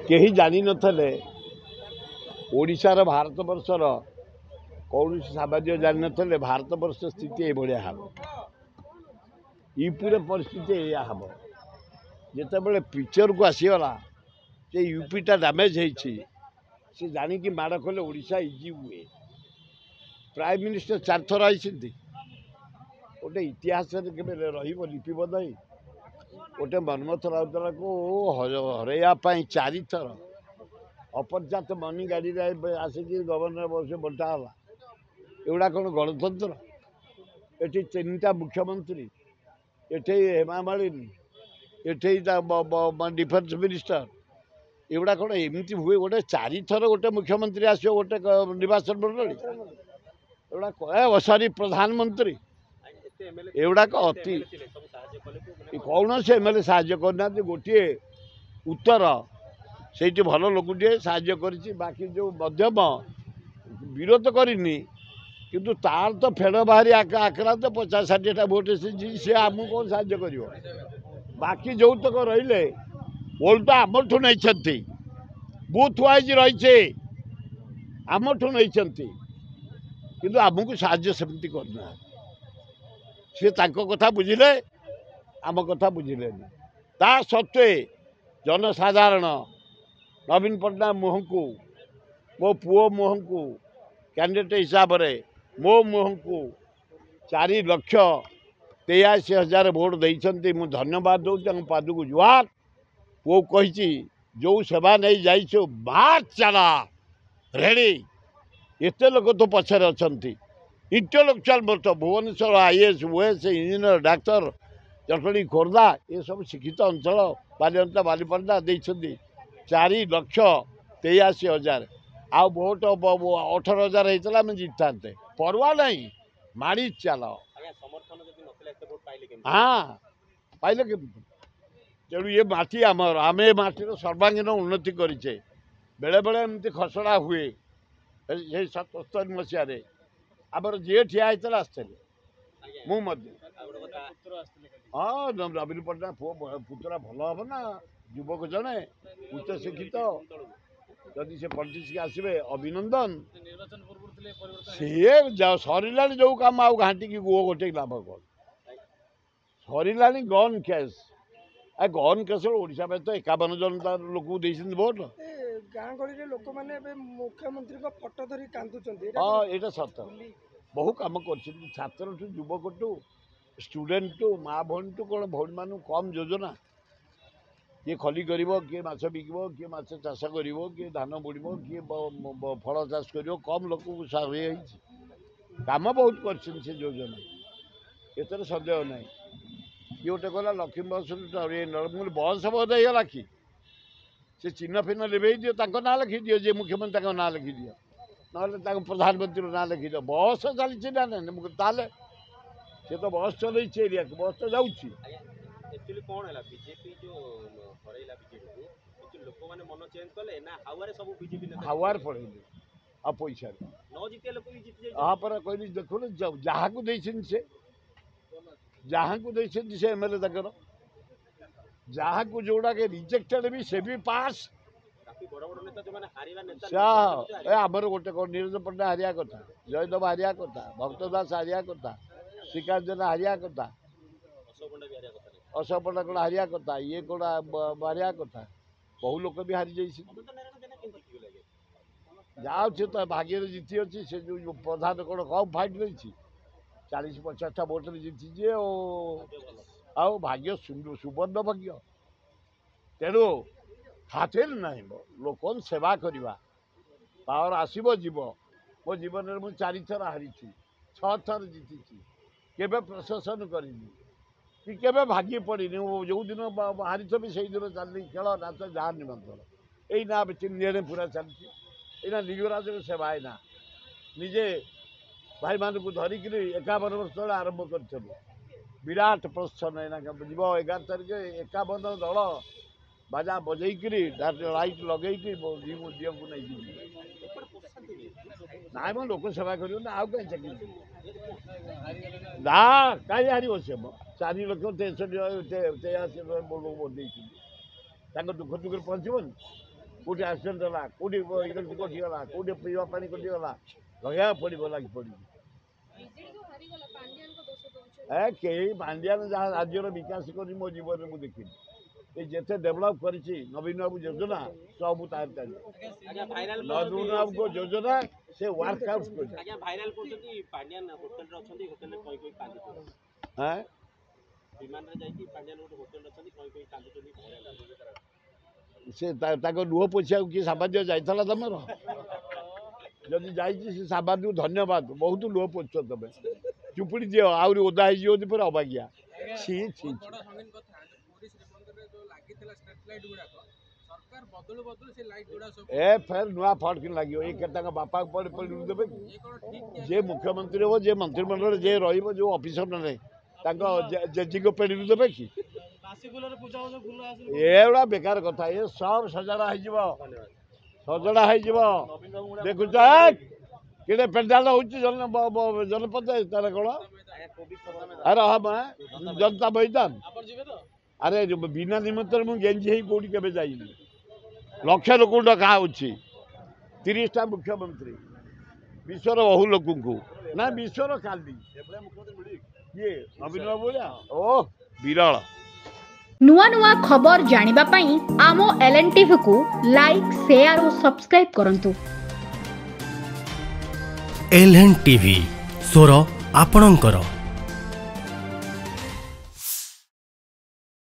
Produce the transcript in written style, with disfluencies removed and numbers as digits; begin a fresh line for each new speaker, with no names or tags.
केही जानी नथले ओडिशार भारत वर्षर कौन साम्राज्य जानी नथले भारत वर्ष स्थिति ए भलिया हम यूपी परिस्थिति या हम जिते पिक्चर को आसीगला से यूपीटा डैमेज से जानिकी माड़ कले ओडिशा इजी हुए प्राइम मिनिस्टर 4 थर आई गोटे इतिहास लिपिबद्ध गोटे मनमोहन राउतराय को हरैया 4 थर अपर्याप्त मनी गाड़ी आसिक गवर्नर बस बंटाला एगुड़ा कौन गणतंत्र ये 3टा मुख्यमंत्री ये हेमा मालिनी ये डिफेन्स मिनिस्टर एगुड़ा कौन एमती हुए गोटे 4 थर गोटे मुख्यमंत्री आसो गोटे निर्वाचन मंडली एगुड़ा सॉरी प्रधानमंत्री एगुड़ाक अति कौन से एमएलए साहाय्य करना गोटे उत्तर से भल लोकटे साहाय्य कर बाकी जो मध्यम विरोध करनी किंतु तार तो फेड़ बाहरी आक्रांत 50-60टा भोट सी आमको कौन साहाय्य कर बाकी जो तक रही ओल्टा आमठू नहीं बूथ वाइज रही आमठू नहीं किंतु आमको साहाय्य सेमती करना सी कथा बुझिले आम कथा बुझिले ता सत्वे जनसाधारण नवीन पट्टनायक मुहँ को मो पुओ मुहँ को कैंडिडेट हिसाब से मो मुहँ को 4,83,000 भोट देते मुझे धन्यवाद दूँ पाद को जुआर पुओ कही जो सेवा नहीं जाइछो बात चला रेडी एत लोक तो पछरे अच्छा इंटेलेक्चुआल मत Bhubaneswar IAS OAS engineer doctor Jatni Khordha ये सब शिक्षित अंचल बालिअंता बालीपड़ा देते 4,83,000 आ भोट 18,000 होता आम जीता परवा नहीं माड़ी चल हाँ पाइले तेणु ये माटी आमर आम ए माटीर सर्वांगीन उन्नति करे बेले बेले एमती खसड़ा हुए 77 मसीह आमर जी ठिया होता आसते हाँ नवीन पट्टनायक पुतरा भल हम ना युवक जड़े उच्च शिक्षित जदि से पॉलिटिक्स आसवे अभिनंदन सी सरला जो कम आउ घाटी की गुओ गोटे लाभ कौन सरला गन केस गन केस ओडिशा में तो 51 जन लोक भोट
गाँ गली लोक मैंने मुख्यमंत्री फटो धरी कांदुचंती
हाँ ये सत बहु कम कर छात्र टू युवक टू स्टूडेंट टू माँ भौणी टू कौन भौणी मान कम योजना किए खली कर किए माछ बिक किए माछ चाष कर किए धान बुड़ किए फल चाष कर कम लोक कम बहुत कर योजना एतर सन्देह ना किए गोटे गला लक्ष्मी बस मुझे बस बोध होगा कि से चिन्ह फिन्ह लिभे दियो ना लिखी दियो जे मुख्यमंत्री ना लिखी दियो ना प्रधानमंत्री ना लिखी दियो बस चली ना सी तो बस चल एरिया बस तो जाऊँगी
एक्चुअली कौन है बीजेपी जो हरैला बीजेपी को लोक माने मन चेंज कले ना हावारे सब बीजेपी नेता
हावार पड़ेली आ पैसा
न जीते लोक भी जीत जाय
हाँ पर कहली देखो जहाँ को देछन से जहाँ को देछन से एमएलए तकर जहाँ को जोड़ा के रिजेक्टेड भी पास
काफी बड़ बड़ नेता जो माने हारिला नेता
ए हमर गोटे को नीरज पट्टनायक हारिया कथा जयदेव हारिया कथा भक्त दास हारिया कथा श्रीकांत जेना हारिया कथा अशोक पंडा कौन हारिया कथा ये कौन हारिया कथा बहु लोक भी हारी जाइए जाओ तो भाग्य जीति अच्छी से जो प्रधान कौन कम फाइट रही 40-50टा भोट जीति आओ भाग्य सुवर्ण भाग्य तेणु हाथ ना लोक सेवा करवा पावर आसब जीव मो जीवन में मुझे 4 थर हारी 6 थर जीति केबे प्रशासन करनी कि केबे भागी पड़नी जो दिन हारी थी से दिन चलती खेल नाच जहाँ निमंत्रण यही ना 3 दिन पूरा चलती यहाँ लिंगराज सेवा है ना निजे भाई मान को धरिक 51 वर्ष तले आरंभ कर विराट प्रश्न है जीव 11 तारिख 51 दल बाजा बजैकरी लाइट लगे दियो को नहीं ना मो लोक सेवा कर आउ कहीं चाकरी ना कहीं हार से 4,63,83,000 लोग भोट दुख दुख पहुँचबन कोटी एक्सीडेंट है कोटी इलेक्ट्रिक कटिगला कोटी पीवा पानी कटिगला रहा पड़ो लगे पड़ी ए कई पांड्यान जहाँ राज्यर विकास कर मो जीवन में मुझे देखी जिते डेभलप कर नवीन बाबू योजना सब तार नवीन बाबू योजना से वर्कआउट कर
भाइराल करछथि पांड्यान होटल रे अछथि होटल रे कोई कांदुछथि
हैं
विमान रे जाई पांड्यान होटल रे अछथि कोई कांदुछथि
से लुह पोछा किए साम्बाद्य जाइला तुम जदि जाइए साम्बाद्य धन्यवाद बहुत लुह पोछ तुम चुपुड़ी दियो आहरी ओदा हो अबागिया छी छी ए फेर नुआ फट कि लगे ये बापा पड़े पड़े देवे जे मुख्यमंत्री हो जे मंत्रिमंडल जे रो ऑफिसर मैंने जेजी को पेड़ देवे कि एगुड़ा बेकार कथा ये सब सजड़ा हो देखुच कि पेंडाल हो जनपंचायत तार कौन अरे हाँ जनता मैदान अरे बिना निमंत्रण मुझे गेंजी कौटी के जाइनी लक्ष लोक डका 30टा मुख्यमंत्री विश्वर बहु लोक ना विश्वर काली ये नवीन बाबू ओ विरल
नुआ नुआ खबर जानिबा पई आमो LNTV को लाइक शेयर और सब्सक्राइब करंतु।
LNTV स्वर आपणंकर।